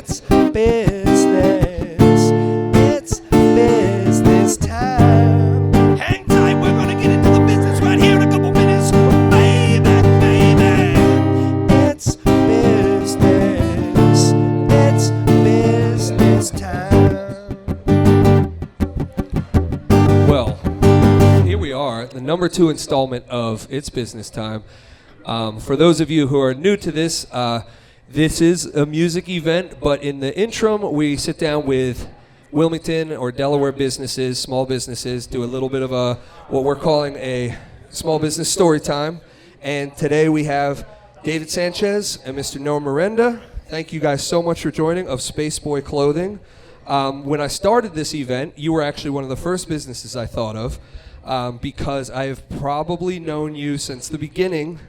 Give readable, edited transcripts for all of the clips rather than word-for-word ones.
It's business. It's business time. Hang tight, we're gonna get into the business right here in a couple minutes. Baby, baby. It's business. It's business time. Well, here we are, the number 2 installment of It's Business Time. For those of you who are new to this, this is a music event, but in the interim, we sit down with Wilmington or Delaware businesses, small businesses, do a little bit of what we're calling a small business story time. And today we have David Sanchez and Mr. Noah Merenda. Thank you guys so much for joining, of SpaceBoy Clothing. When I started this event, you were actually one of the first businesses I thought of, because I've probably known you since the beginning.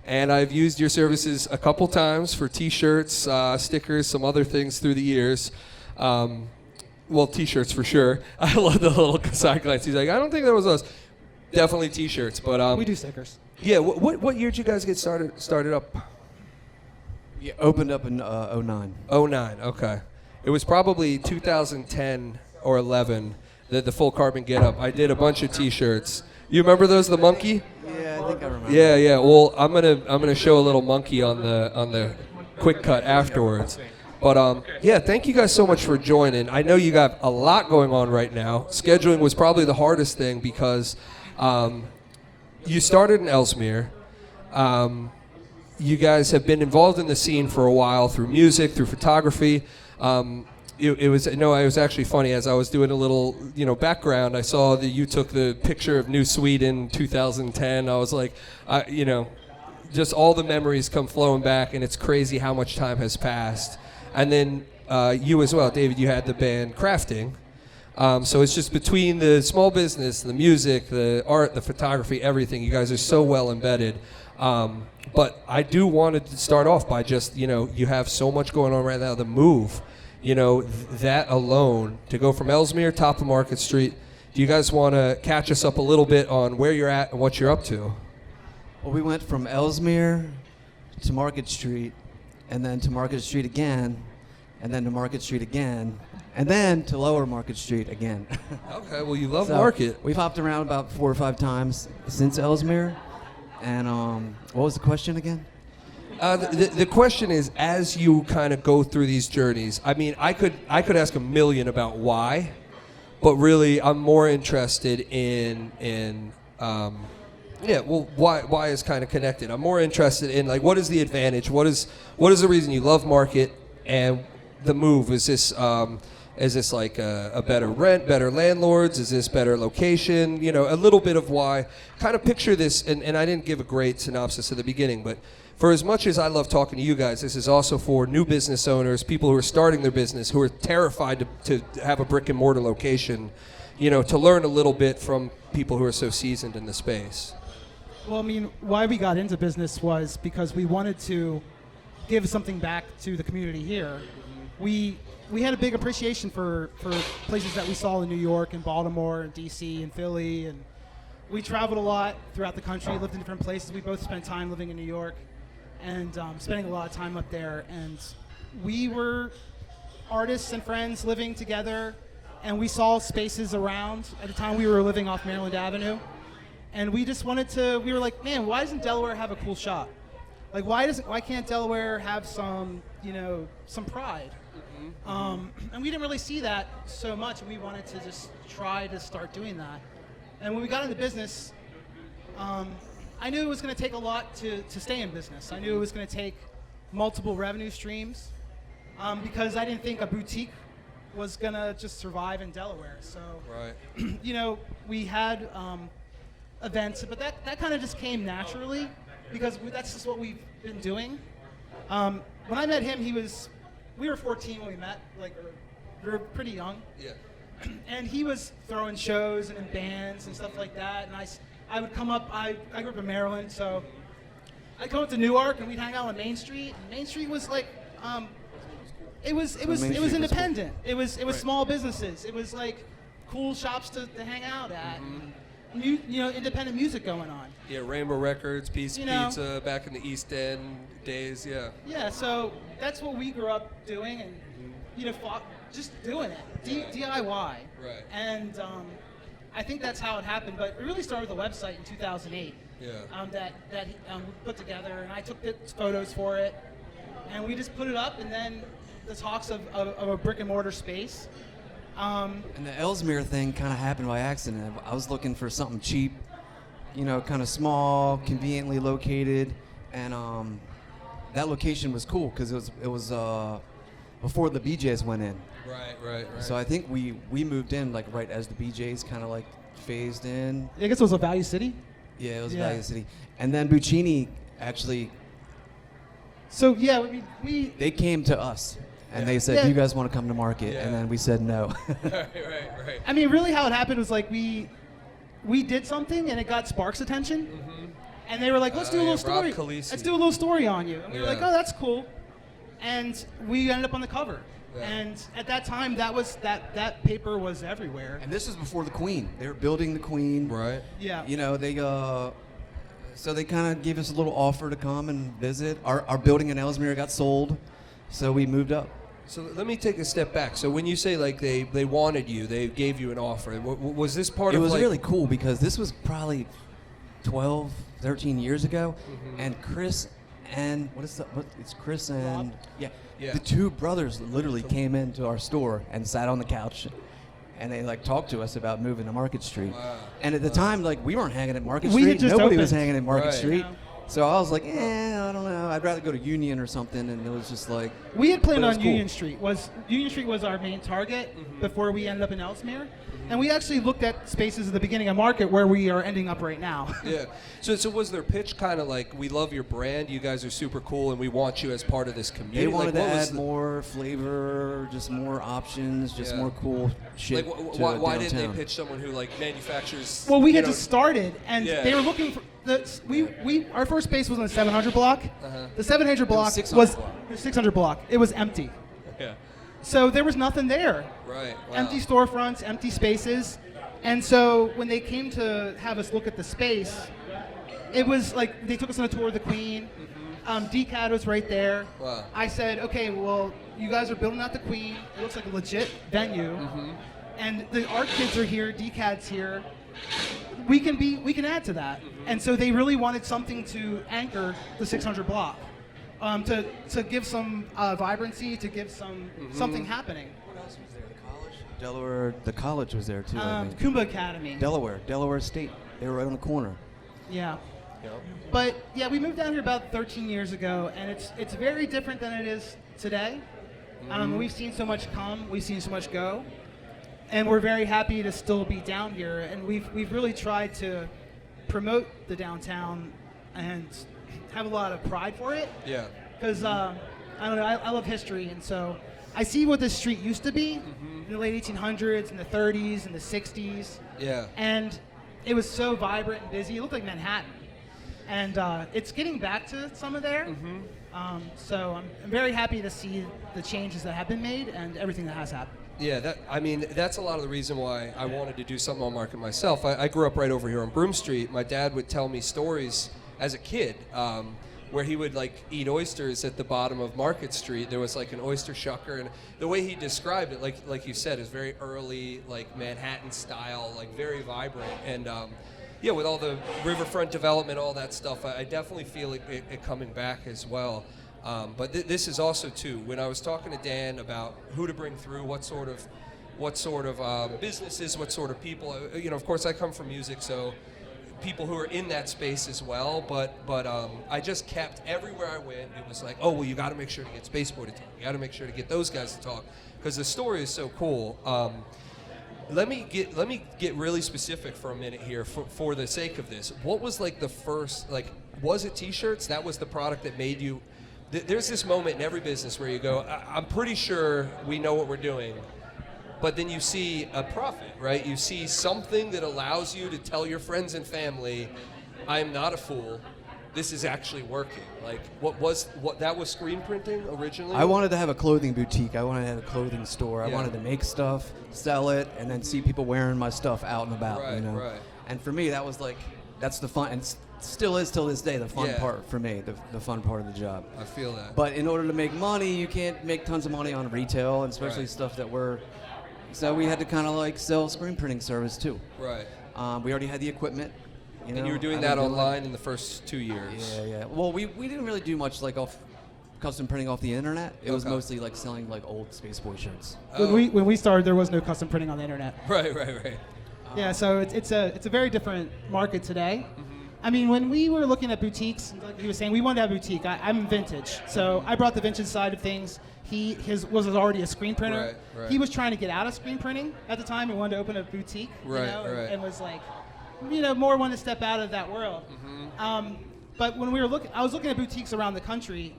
And I've used your services a couple times for T-shirts, stickers, some other things through the years. Well, T-shirts for sure. I love the little side glance. He's like, I don't think that was us. Definitely T-shirts, but we do stickers. Yeah. What year did you guys get started up? Yeah, opened up in 09. 09. Okay. It was probably 2010 or 11 that the full carbon get up. I did a bunch of T-shirts. You remember those? The monkey? Yeah, I think I remember. Yeah. Well, I'm gonna show a little monkey on the quick cut afterwards. But yeah, thank you guys so much for joining. I know you got a lot going on right now. Scheduling was probably the hardest thing because you started in Ellesmere. You guys have been involved in the scene for a while through music, through photography. It was actually funny as I was doing a little, background. I saw that you took the picture of New Sweden 2010. I was like, just all the memories come flowing back, and it's crazy how much time has passed. And then you as well, David, you had the band Crafting. So it's just between the small business, the music, the art, the photography, everything. You guys are so well embedded. But I do want to start off by just, you have so much going on right now. The move. That alone, to go from Ellesmere, top of Market Street, do you guys want to catch us up a little bit on where you're at and what you're up to? Well, we went from Ellesmere to Market Street, and then to Market Street again, and then to Market Street again, and then to Lower Market Street again. Okay, well, you love So Market. We've hopped around about 4 or 5 times since Ellesmere. And what was the question again? The question is, as you kind of go through these journeys, I mean, I could ask a million about why, but really I'm more interested in why is kind of connected. I'm more interested in, like, what is the advantage? What is the reason you love Market and the move? Is this like a better rent, better landlords? Is this better location? A little bit of why. Kind of picture this, and I didn't give a great synopsis at the beginning, but for as much as I love talking to you guys, this is also for new business owners, people who are starting their business, who are terrified to have a brick and mortar location, to learn a little bit from people who are so seasoned in the space. Well, I mean, why we got into business was because we wanted to give something back to the community here. We had a big appreciation for places that we saw in New York and Baltimore and DC and Philly, and we traveled a lot throughout the country, lived in different places. We both spent time living in New York and spending a lot of time up there. And we were artists and friends living together, and we saw spaces around. At the time, we were living off Maryland Avenue, and we just we were like, man, why doesn't Delaware have a cool shop? Like, why can't Delaware have some pride? And we didn't really see that so much, and we wanted to just try to start doing that. And when we got into business, I knew it was going to take a lot to stay in business. I knew it was going to take multiple revenue streams because I didn't think a boutique was going to just survive in Delaware. So, right. We had events, but that kind of just came naturally because that's just what we've been doing. When I met him, we were 14 when we met, we were pretty young. Yeah. And he was throwing shows and in bands and stuff like that. And I would come up, I grew up in Maryland, so I'd come up to Newark and we'd hang out on Main Street. And Main Street was like, it was independent. It was small businesses. It was like cool shops to hang out at. Mm-hmm. independent music going on. Yeah, Rainbow Records, You know. Pizza, back in the East End days, yeah. Yeah, so that's what we grew up doing, and just doing it, DIY. Right. And I think that's how it happened. But it really started with the website in 2008. Yeah. That we put together, and I took the photos for it, and we just put it up, and then the talks of a brick and mortar space. And the Ellesmere thing kind of happened by accident. I was looking for something cheap, kind of small, conveniently located, and that location was cool because it was before the BJ's went in. Right. So I think we moved in like right as the BJ's kind of like phased in. I guess it was a Value City. Yeah, it was Value City, and then Buccini actually. So yeah, They came to us. And they said, Yeah. "Do you guys want to come to market?" Yeah. And then we said no. right. I mean, really, how it happened was like we did something and it got Sparks' attention, and they were like, "Let's do a little story. Rob Khaleesi. Let's do a little story on you." And we were like, Yeah. "Oh, that's cool," and we ended up on the cover. Yeah. And at that time, that paper was everywhere. And this was before the Queen. They were building the Queen. Right. Yeah. So they kind of gave us a little offer to come and visit. Our building in Ellesmere got sold, so we moved up. So let me take a step back. So when you say like they wanted you, they gave you an offer. Was this part It of was like, really cool because this was probably 12, 13 years ago, and Chris and it's Chris and Yeah. the two brothers literally came into our store and sat on the couch, and they like talked to us about moving to Market Street. Wow. And at the time, like we weren't hanging at Market We Street. had just Nobody was opened. hanging at Market Right. Street. Yeah. So I was like, I don't know. I'd rather go to Union or something. And it was just like, We had planned But it was on cool. Union Street was our main target before we ended up in Ellesmere, and we actually looked at spaces at the beginning of Market where we are ending up right now. Yeah. So was their pitch kind of like, we love your brand, you guys are super cool, and we want you as part of this community? they wanted like, to what was add more flavor, just more options, just Yeah. more cool shit. Like, to why didn't they downtown. pitch someone who like manufactures? Well, we you had know, just started, and Yeah. they were looking for our first space was on the 700 block. Uh-huh. The 700 block 600 was block. the 600 block. It was empty, Yeah. so there was nothing there. Right. Wow. Empty storefronts, empty spaces, and so when they came to have us look at the space, it was like they took us on a tour of the Queen. DCAD was right there. Wow. I said, okay, well, you guys are building out the Queen. It looks like a legit venue, and the art kids are here. DCAD's here. We can add to that. And so they really wanted something to anchor the 600 block, to give some vibrancy, to give some something happening. What else was there? The college? Delaware. The college was there too. I think. Kumba Academy. Delaware State. They were right on the corner. Yeah. Yep. But yeah, we moved down here about 13 years ago, and it's very different than it is today. We've seen so much come, we've seen so much go, and we're very happy to still be down here. And we've really tried to promote the downtown and have a lot of pride for it. Yeah. Because I don't know, I love history, and so I see what this street used to be in the late 1800s, in the 30s, and the 60s. Yeah. And it was so vibrant and busy. It looked like Manhattan. And it's getting back to some of there. So I'm very happy to see the changes that have been made and everything that has happened. Yeah, that's a lot of the reason why I wanted to do something on Market myself. I grew up right over here on Broome Street. My dad would tell me stories as a kid where he would like eat oysters at the bottom of Market Street. There was like an oyster shucker, and the way he described it, like you said, is very early, like Manhattan style, like very vibrant. And yeah, with all the riverfront development, all that stuff, I definitely feel it coming back as well. But this is also too. When I was talking to Dan about who to bring through, what sort of businesses, what sort of people. Of course, I come from music, so people who are in that space as well. But I just kept everywhere I went. It was like, oh well, you got to make sure to get SpaceBoy to talk. You got to make sure to get those guys to talk because the story is so cool. Let me get really specific for a minute here for the sake of this. What was like the first, like, was it t-shirts? That was the product that made you, there's this moment in every business where you go, I'm pretty sure we know what we're doing, but then you see a profit, right? You see something that allows you to tell your friends and family, I am not a fool. This is actually working. Like, what that was screen printing originally? I wanted to have a clothing boutique. I wanted to have a clothing store. I Yeah. wanted to make stuff, sell it, and then see people wearing my stuff out and about. Right, right. And for me, that was like, that's the fun, and still is till this day, the fun Yeah. part for me, the fun part of the job. I feel that. But in order to make money, you can't make tons of money on retail, and especially Right. stuff that so we had to kind of like sell screen printing service too. Right. We already had the equipment. And you were doing I that would do, like- online in the first 2 years. Yeah. Well, we didn't really do much like off custom printing off the internet. It was Okay. mostly like selling like old SpaceBoy shirts. Oh. When we started, there was no custom printing on the internet. Right. Yeah, so it's a very different market today. I mean, when we were looking at boutiques, like he was saying, we wanted to have a boutique. I'm vintage, so I brought the vintage side of things. His was already a screen printer. Right. He was trying to get out of screen printing at the time and wanted to open a boutique. Right, and was like, more wanted to step out of that world. But when I was looking at boutiques around the country.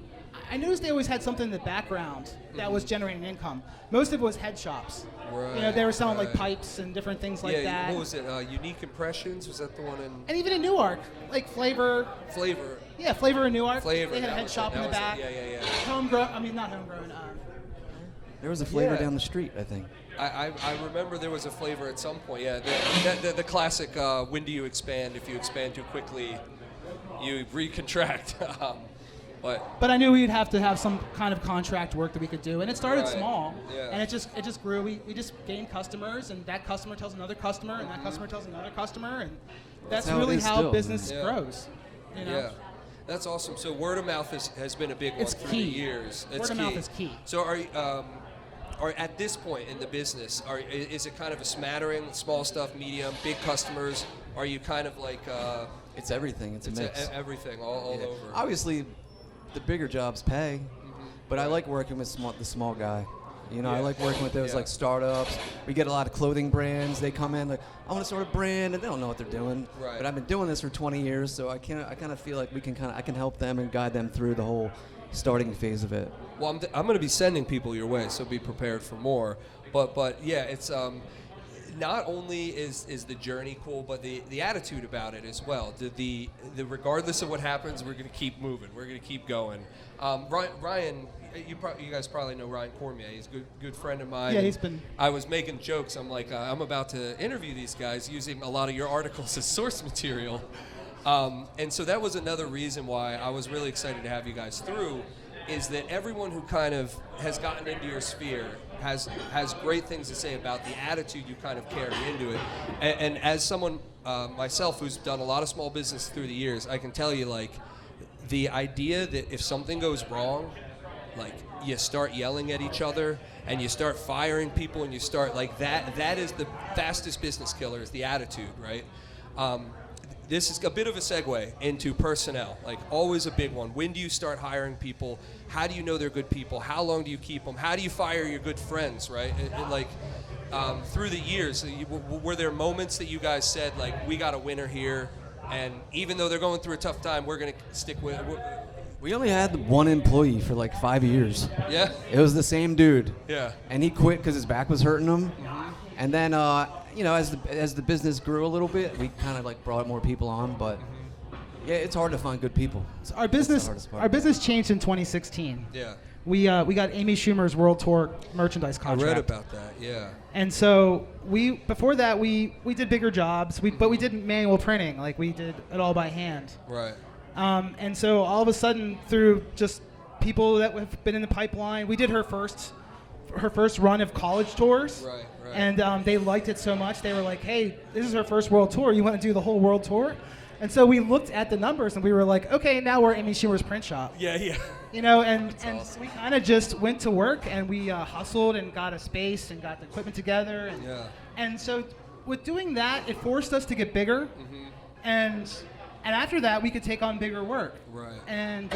I noticed they always had something in the background that was generating income. Most of it was head shops. Right. They were selling like right. pipes and different things like that. What was it? Unique Impressions? Was that the one in And even in Newark, like Flavor. Flavor? Yeah, Flavor in Newark. Flavor. They had a that head was shop it, in the that was back. it. Yeah. Homegrown. I mean, not homegrown. There was a Flavor Yeah. down the street, I think. I remember there was a Flavor at some point. Yeah, the classic. When do you expand? If you expand too quickly, you recontract. But I knew we'd have to have some kind of contract work that we could do, and it started Right. small, Yeah. and it just grew. We just gained customers, and that customer tells another customer, and that customer tells another customer, and that's how it really is how still. business Yeah. grows. Yeah, that's awesome. So word of mouth has been a big one It's through key. the years. It's Word of mouth is key. So are at this point in the business, is it kind of a smattering, small stuff, medium, big customers? Are you kind of like It's everything. It's a mix. everything all Yeah. over? Obviously, the bigger jobs pay, but I like working with the small guy. I Yeah. like working with those Yeah. like startups. We get a lot of clothing brands. They come in like, I want to start a brand, and they don't know what they're doing. Right. But I've been doing this for 20 years, so I kind of feel like I can help them and guide them through the whole starting phase of it. Well, I'm going to be sending people your way, so be prepared for more. But yeah, it's not only is the journey cool, but the attitude about it as well. The regardless of what happens, we're going to keep moving. We're going to keep going. Ryan, you guys probably know Ryan Cormier. He's a good friend of mine. Yeah, he's been. I was making jokes. I'm like, I'm about to interview these guys using a lot of your articles as source material. And so that was another reason why I was really excited to have you guys through, is that everyone who kind of has gotten into your sphere has great things to say about the attitude you kind of carry into it. And as someone myself who's done a lot of small business through the years, I can tell you, like, the idea that if something goes wrong, like, you start yelling at each other and you start firing people and you start like that is the fastest business killer, is the attitude, right? This is a bit of a segue into personnel, like always a big one. When do you start hiring people? How do you know they're good people? How long do you keep them? How do you fire your good friends, right? Through the years, were there moments that you guys said, like, we got a winner here, and even though they're going through a tough time, we're going to stick with it? We only had one employee for like 5 years. Yeah? It was the same dude. Yeah. And he quit because his back was hurting him. And then, as the business grew a little bit, we kind of like brought more people on. But yeah, it's hard to find good people. So our That's the business hardest part. our business changed in 2016. Yeah. We got Amy Schumer's World Tour merchandise I contract. read about that, yeah. And so before that we did bigger jobs, but we did manual printing, like we did it all by hand. Right. And so all of a sudden, through just people that have been in the pipeline, we did her first run of college tours. Right. And they liked it so much, they were like, hey, this is her first world tour. You want to do the whole world tour? And so we looked at the numbers and we were like, okay, now we're Amy Schumer's print shop. Yeah. And awesome. we kind of just went to work and we hustled and got a space and got the equipment together. And so with doing that, it forced us to get bigger. Mm-hmm. And after that, we could take on bigger work. Right. And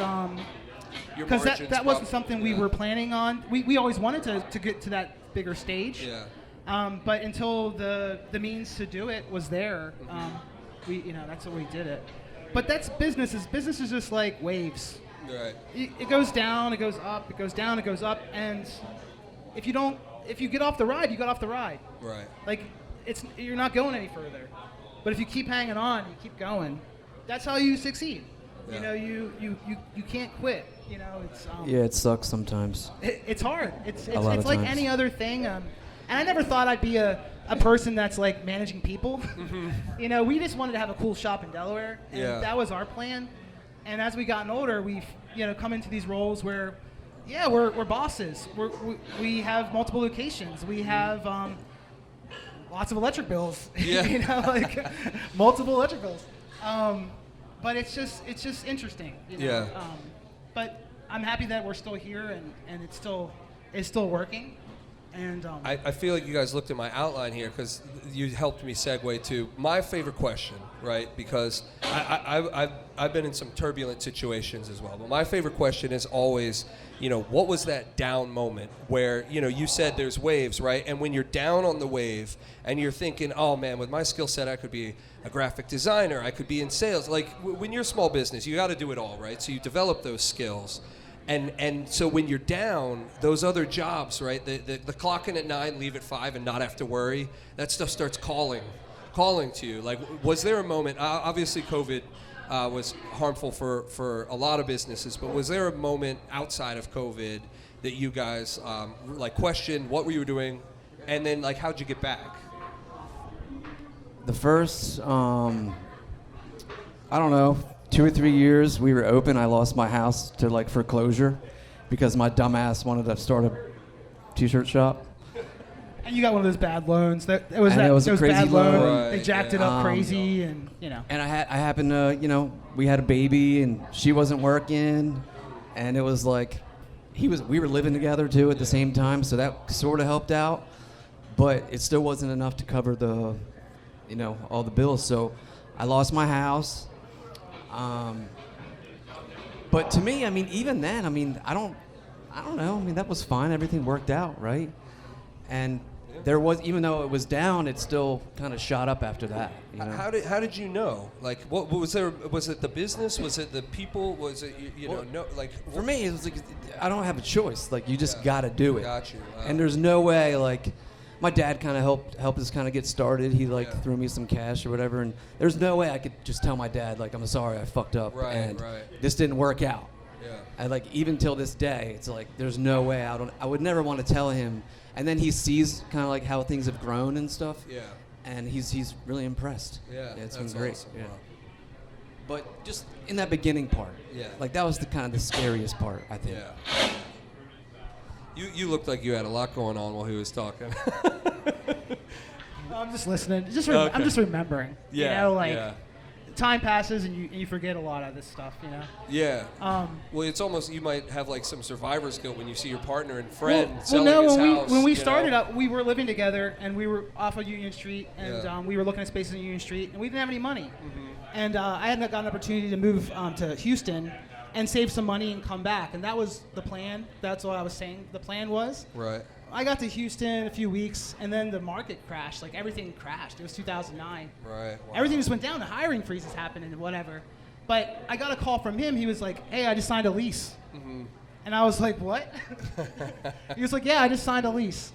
Your because margins that wasn't something we yeah. were planning on. We always wanted to get to that bigger stage. Yeah. But until the means to do it was there, Mm-hmm. that's what we did it. But that's business. Business is just like waves. Right. It goes down, it goes up, it goes down, it goes up, and if you get off the ride, you got off the ride. Right. Like you're not going any further. But if you keep hanging on, you keep going. That's how you succeed. Yeah. You can't quit. It's Yeah, it sucks sometimes. it's hard. It's A lot of like times. any other thing. And I never thought I'd be a a person that's like managing people. You know, we just wanted to have a cool shop in Delaware, and that was our plan. And as we gotten older, we've come into these roles where, we're bosses. We have multiple locations. We have lots of electric bills. Like multiple electric bills. But it's just interesting. But I'm happy that we're still here and it's still working. And I feel like you guys looked at my outline here because you helped me segue to my favorite question, right? Because I've been in some turbulent situations as well. But my favorite question is always, what was that down moment where, you said there's waves, right? And when you're down on the wave and you're thinking, oh man, with my skill set, I could be a graphic designer, I could be in sales. Like when you're a small business, you got to do it all, right? So you develop those skills. And so when you're down, those other jobs, right, the clocking at 9, leave at 5, and not have to worry, that stuff starts calling to you. Like, was there a moment, obviously COVID was harmful for a lot of businesses, but was there a moment outside of COVID that you guys, questioned what were you doing, and then, how'd you get back? The first, I don't know, 2 or 3 years we were open, I lost my house to foreclosure because my dumbass wanted to start a t-shirt shop. And you got one of those bad loans. It was a crazy bad loan. Right, they jacked it up crazy, and And I happened to, we had a baby and she wasn't working, and it was we were living together too at the same time, so that sort of helped out, but it still wasn't enough to cover the, all the bills. So I lost my house. But to me, even then, I don't know. That was fine. Everything worked out, right? And there was, even though it was down, it still kind of shot up after that. How did you know? What was there? Was it the business? Was it the people? Was it For me, it was I don't have a choice. You just got to do it. Got you. And there's no way my dad kind of helped us kind of get started. He threw me some cash or whatever, and there's no way I could just tell my dad I'm sorry, I fucked up, and this didn't work out. Yeah. And even till this day, it's there's no way I would never want to tell him. And then he sees kind of how things have grown and stuff. Yeah. And he's really impressed. Yeah. It's been great. Awesome. Yeah. Wow. But just in that beginning part, that was the kind of the scariest part, I think. Yeah. You looked like you had a lot going on while he was talking. I'm just listening. Okay. I'm just remembering. Yeah. Time passes and you forget a lot of this stuff. Yeah. Well, it's almost, you might have some survivor's guilt when you see your partner and friend selling his house. When we started up, we were living together and we were off of Union Street, and we were looking at spaces in Union Street, and we didn't have any money. Mm-hmm. And I had gotten an opportunity to move to Houston and save some money and come back, and that was the plan. That's what I was saying the plan was. Right. I got to Houston a few weeks, and then the market crashed. Everything crashed. It was 2009. Right. Wow. Everything just went down. The hiring freezes happened and whatever. But I got a call from him. He was like, "Hey, I just signed a lease." Mm-hmm. And I was like, "What?" He was like, "Yeah, I just signed a lease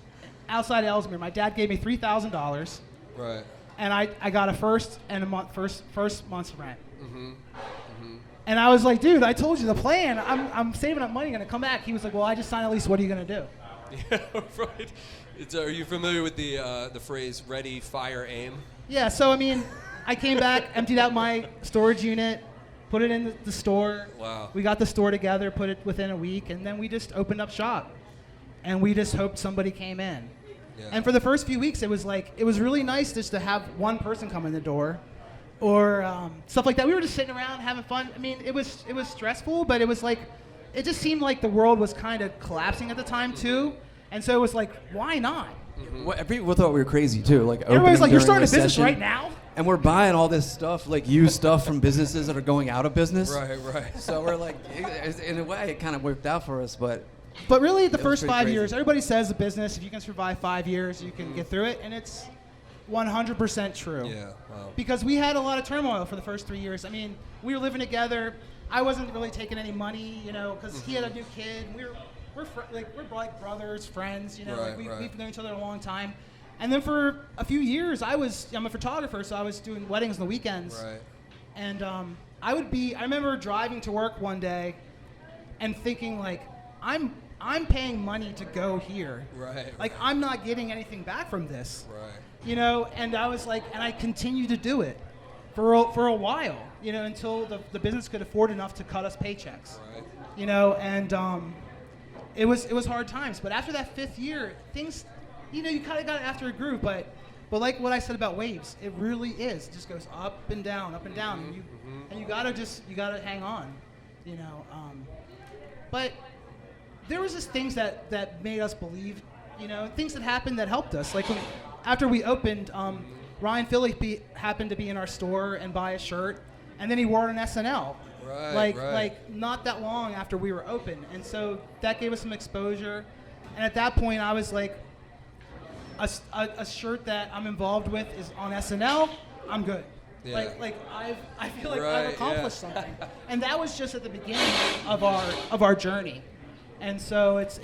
outside Ellesmere. My dad gave me $3,000. Right. And I got a first month's rent." Mm-hmm. Mm-hmm. And I was like, "Dude, I told you the plan. I'm saving up money, gonna come back." He was like, "Well, I just signed a lease. What are you gonna do?" Yeah, right. Are you familiar with the phrase "ready, fire, aim"? Yeah. So I came back, emptied out my storage unit, put it in the store. Wow. We got the store together, put it within a week, and then we just opened up shop, and we just hoped somebody came in. Yeah. And for the first few weeks, it was really nice just to have one person come in the door, or stuff like that. We were just sitting around having fun. It was stressful, but it was it just seemed like the world was kind of collapsing at the time too, and so it was why not? Mm-hmm. Well, people thought we were crazy too. Everybody's like, "You're starting a business right now?" And we're buying all this stuff, used stuff from businesses that are going out of business. Right, right. So we're in a way, it kind of worked out for us, but really, the first 5 years, everybody says a business, if you can survive 5 years, you can get through it, and it's 100% true. Yeah. Wow. Because we had a lot of turmoil for the first 3 years. We were living together. I wasn't really taking any money, because he had a new kid. We're like brothers, friends, Right, we've known each other a long time. And then for a few years, I'm a photographer, so I was doing weddings on the weekends. Right. And I remember driving to work one day and thinking I'm I'm paying money to go here. Right. Like, I'm not getting anything back from this. Right. You know, and I was like, and I continued to do it for a while, you know, until the business could afford enough to cut us paychecks. Right. You know, and it was hard times. But after that 5th year, things, you know, you kind of got after a groove. But like what I said about waves, it really is. It just goes up and down, and you gotta hang on, you know. But there was just things that made us believe, you know, things that happened that helped us. Like after we opened, Ryan Philly happened to be in our store and buy a shirt, and then he wore it on SNL. Right. Like not that long after we were open, and so that gave us some exposure. And at that point, I was like, a shirt that I'm involved with is on SNL. I'm good. Yeah. Like I feel like Right, I've accomplished something, and that was just at the beginning of our journey. And so it's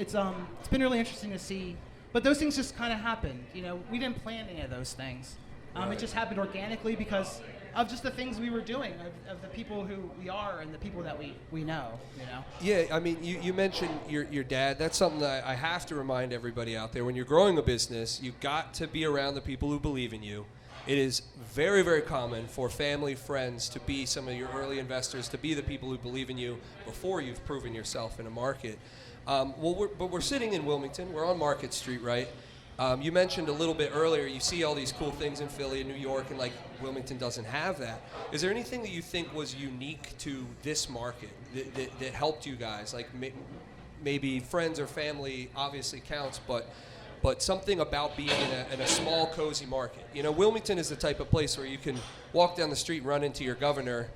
been really interesting to see. But those things just kind of happened. You know, we didn't plan any of those things. It just happened organically because of just the things we were doing, of the people who we are and the people that we know, you know? Yeah, I mean, you mentioned your dad. That's something that I have to remind everybody out there. When you're growing a business, you've got to be around the people who believe in you. It is very, very common for family, friends to be some of your early investors, to be the people who believe in you before you've proven yourself in a market. But we're sitting in Wilmington. We're on Market Street, right? You mentioned a little bit earlier, you see all these cool things in Philly and New York, and like Wilmington doesn't have that. Is there anything that you think was unique to this market that helped you guys? Like maybe friends or family obviously counts, but something about being in a small, cozy market. You know, Wilmington is the type of place where you can walk down the street and run into your governor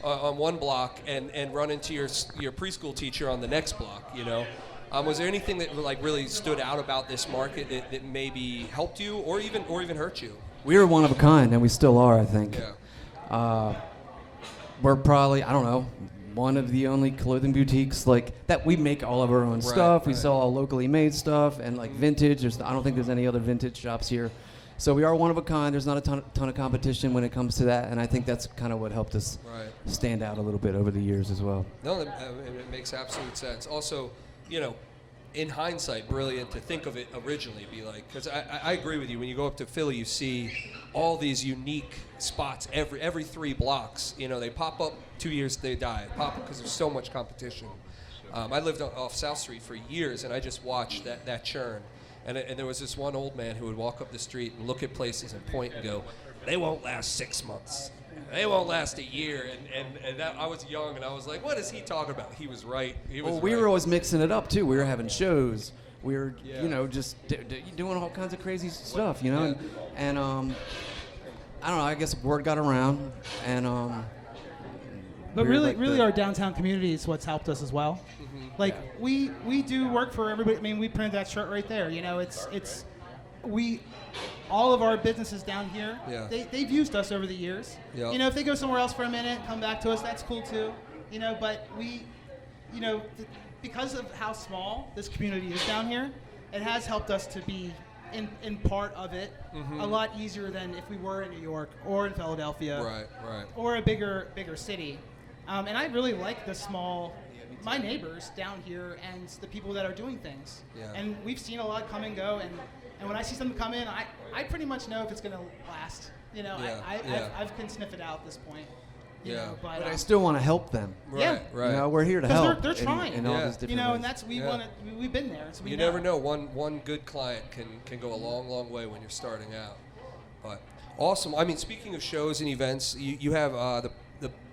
on one block and run into your preschool teacher on the next block, you know? Was there anything that like really stood out about this market that maybe helped you or even hurt you? We were one of a kind, and we still are, I think. Yeah. We're probably, I don't know, one of the only clothing boutiques like that. We make all of our own stuff. We sell all locally made stuff and like vintage. I don't think there's any other vintage shops here. So we are one of a kind. There's not a ton of competition when it comes to that, and I think that's kind of what helped us stand out a little bit over the years as well. No, it makes absolute sense. Also, you know, in hindsight, brilliant to think of it originally, be like, because I agree with you. When you go up to Philly, you see all these unique spots every 3 blocks. You know, they pop up 2 years, they die. They pop up because there's so much competition. I lived off South Street for years, and I just watched that churn. And there was this one old man who would walk up the street and look at places and point and go, "They won't last 6 months. They won't last a year." And that, I was young, and I was like, what is he talking about? He was right. We were always mixing it up, too. We were having shows. We were, you know, just doing all kinds of crazy stuff, you know? Yeah. And I don't know, I guess word got around. And but really our downtown community is what's helped us as well. Mm-hmm. Like, we do work for everybody. I mean, we printed that shirt right there. You know, all of our businesses down here, they've used us over the years. Yep. You know, if they go somewhere else for a minute, come back to us, that's cool too. You know, but because of how small this community is down here, it has helped us to be in part of it a lot easier than if we were in New York or in Philadelphia, right, or a bigger city. And I really like my neighbors down here and the people that are doing things. Yeah. And we've seen a lot come and go, and when I see something come in, I pretty much know if it's going to last. You know, I can sniff it out at this point. You know, but I still want to help them. Right. You know, we're here to help. They're trying. In all these different you know, ways. and that's we've been there. So we You never know. One good client can go a long way when you're starting out. But awesome. I mean, speaking of shows and events, you have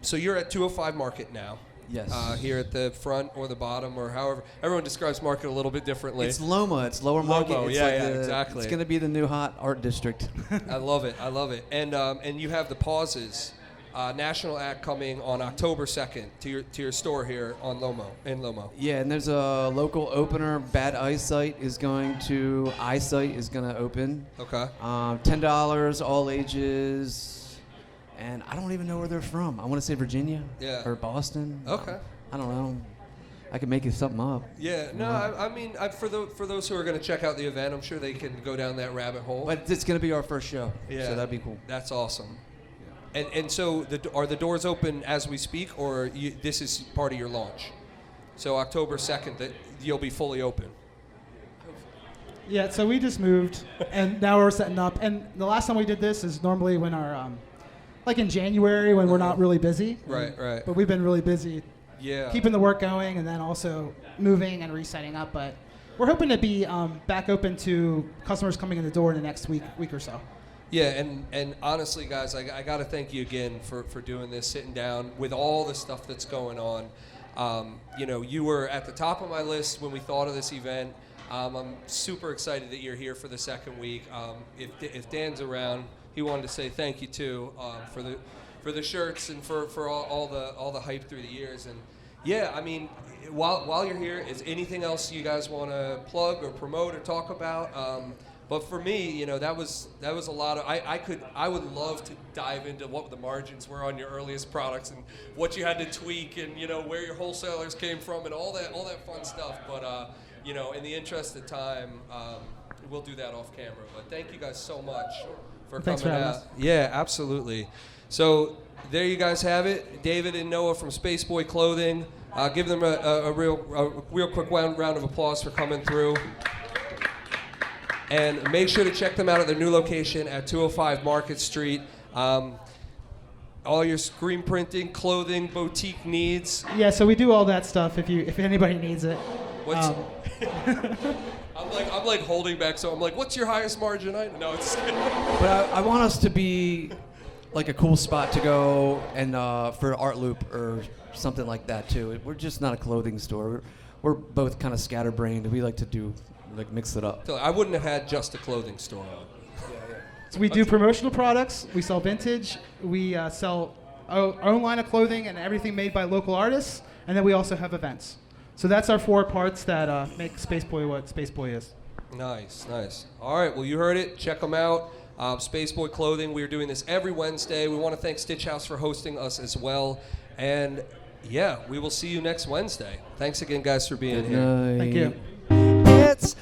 so you're at 205 Market now. Yes. Here at the front or the bottom or however. Everyone describes Market a little bit differently. It's Loma. It's Lower Market. Lomo, it's exactly. It's going to be the new hot art district. I love it. And you have the Pauses national act coming on October 2nd to your store here in Lomo. Yeah, and there's a local opener. Bad Eyesight is going to open. Okay. $10, all ages. And I don't even know where they're from. I want to say Virginia or Boston. Okay. I don't know. I could make something up. Yeah. No, I mean, for those who are going to check out the event, I'm sure they can go down that rabbit hole. But it's going to be our first show. Yeah. So that'd be cool. That's awesome. And so are the doors open as we speak, or this is part of your launch? So October 2nd, that you'll be fully open. Yeah, so we just moved, and now we're setting up. And the last time we did this is normally when our, like in January when we're not really busy. Right. But we've been really busy Yeah. keeping the work going and then also moving and resetting up. But we're hoping to be back open to customers coming in the door in the next week or so. Yeah, and honestly, guys, I got to thank you again for doing this, sitting down with all the stuff that's going on. You were at the top of my list when we thought of this event. I'm super excited that you're here for the second week. If Dan's around, he wanted to say thank you too for the shirts and for all the hype through the years. And yeah, I mean, while you're here, is anything else you guys want to plug or promote or talk about? But for me, that was a lot of. I would love to dive into what the margins were on your earliest products and what you had to tweak and where your wholesalers came from and all that fun stuff. But in the interest of time, we'll do that off camera. But thank you guys so much for Thanks coming for having out. us. Yeah, absolutely. So there you guys have it. David and Noah from SpaceBoy Clothing. Give them a real quick round of applause for coming through. And make sure to check them out at their new location at 205 Market Street. All your screen printing, clothing, boutique needs. Yeah, so we do all that stuff if anybody needs it. What's I'm like holding back, so I'm like, what's your highest margin item? No, it's But I want us to be like a cool spot to go and for Art Loop or something like that too. We're just not a clothing store. We're both kind of scatterbrained. We like to mix it up. I wouldn't have had just a clothing store. So we do promotional products. We sell vintage. We sell our own line of clothing and everything made by local artists. And then we also have events. So that's our 4 parts that make SpaceBoy what SpaceBoy is. Nice. All right, well, you heard it. Check them out. SpaceBoy Clothing. We are doing this every Wednesday. We want to thank Stitch House for hosting us as well. And yeah, we will see you next Wednesday. Thanks again, guys, for being here. Good night. Thank you. It's